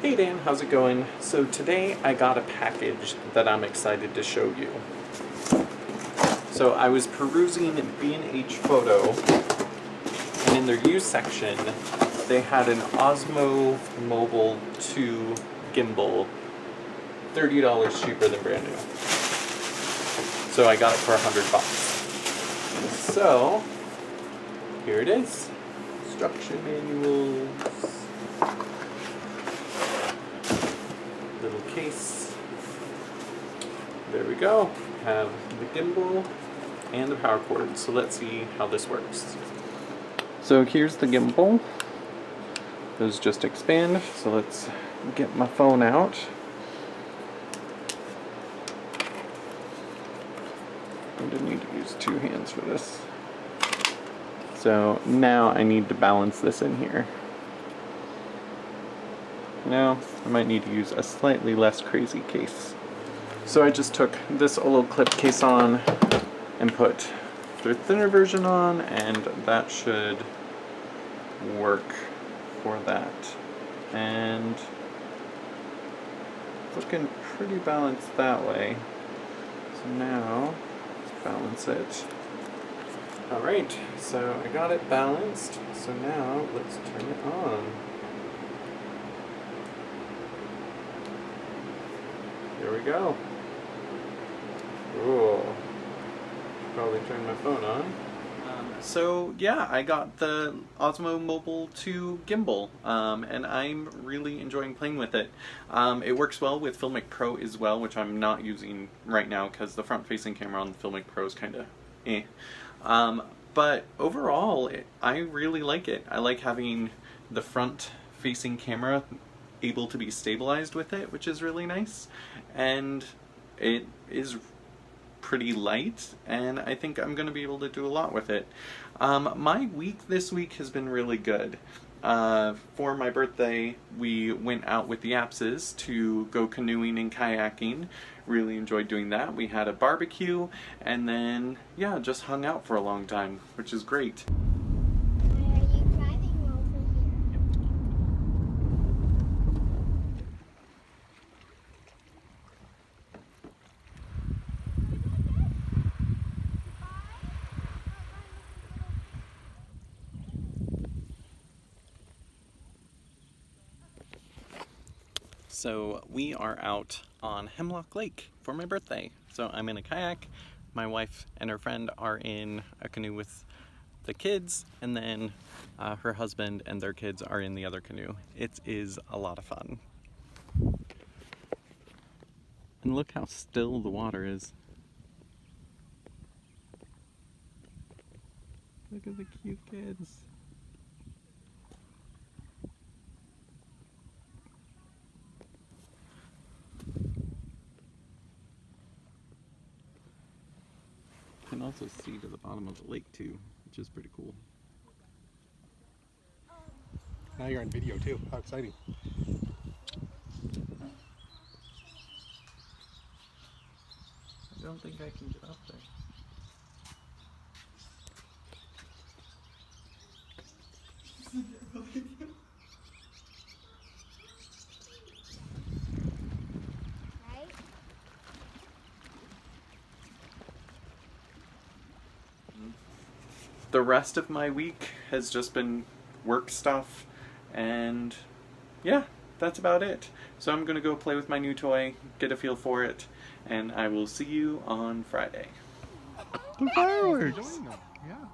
Hey Dan, how's it going? So today I got a package that I'm excited to show you. So I was perusing B&H Photo, and in their used section they had an Osmo Mobile 2 gimbal, $30 cheaper than brand new. So I got it for $100. So here it is. Instruction manuals. Little case. There we go. Have the gimbal and the power cord. So let's see how this works. So here's the gimbal. Those just expand. So let's get my phone out. I'm going to need to use two hands for this. So now I need to balance this in here. Now I might need to use a slightly less crazy case. So I just took this little clip case on and put the thinner version on, and that should work for that. And looking pretty balanced that way. So now let's balance it. Alright, so I got it balanced. So now let's turn it on. Here we go. Ooh. Probably turn my phone on. So yeah, I got the Osmo Mobile 2 gimbal, and I'm really enjoying playing with it. It works well with Filmic Pro as well, which I'm not using right now because the front-facing camera on the Filmic Pro is kind of eh. But overall, I really like it. I like having the front-facing camera able to be stabilized with it, which is really nice, and it is pretty light, and I think I'm going to be able to do a lot with it. My week this week has been really good. For my birthday, we went out with the Appses to go canoeing and kayaking. Really enjoyed doing that. We had a barbecue, and then, yeah, just hung out for a long time, which is great. So we are out on Hemlock Lake for my birthday. So I'm in a kayak, my wife and her friend are in a canoe with the kids, and then her husband and their kids are in the other canoe. It is a lot of fun. And look how still the water is. Look at the cute kids. You can also see to the bottom of the lake too, which is pretty cool. Now you're on video too. How exciting. I don't think I can get up there. The rest of my week has just been work stuff, and yeah, that's about it. So I'm gonna go play with my new toy, get a feel for it, and I will see you on Friday. The fireworks! Yeah.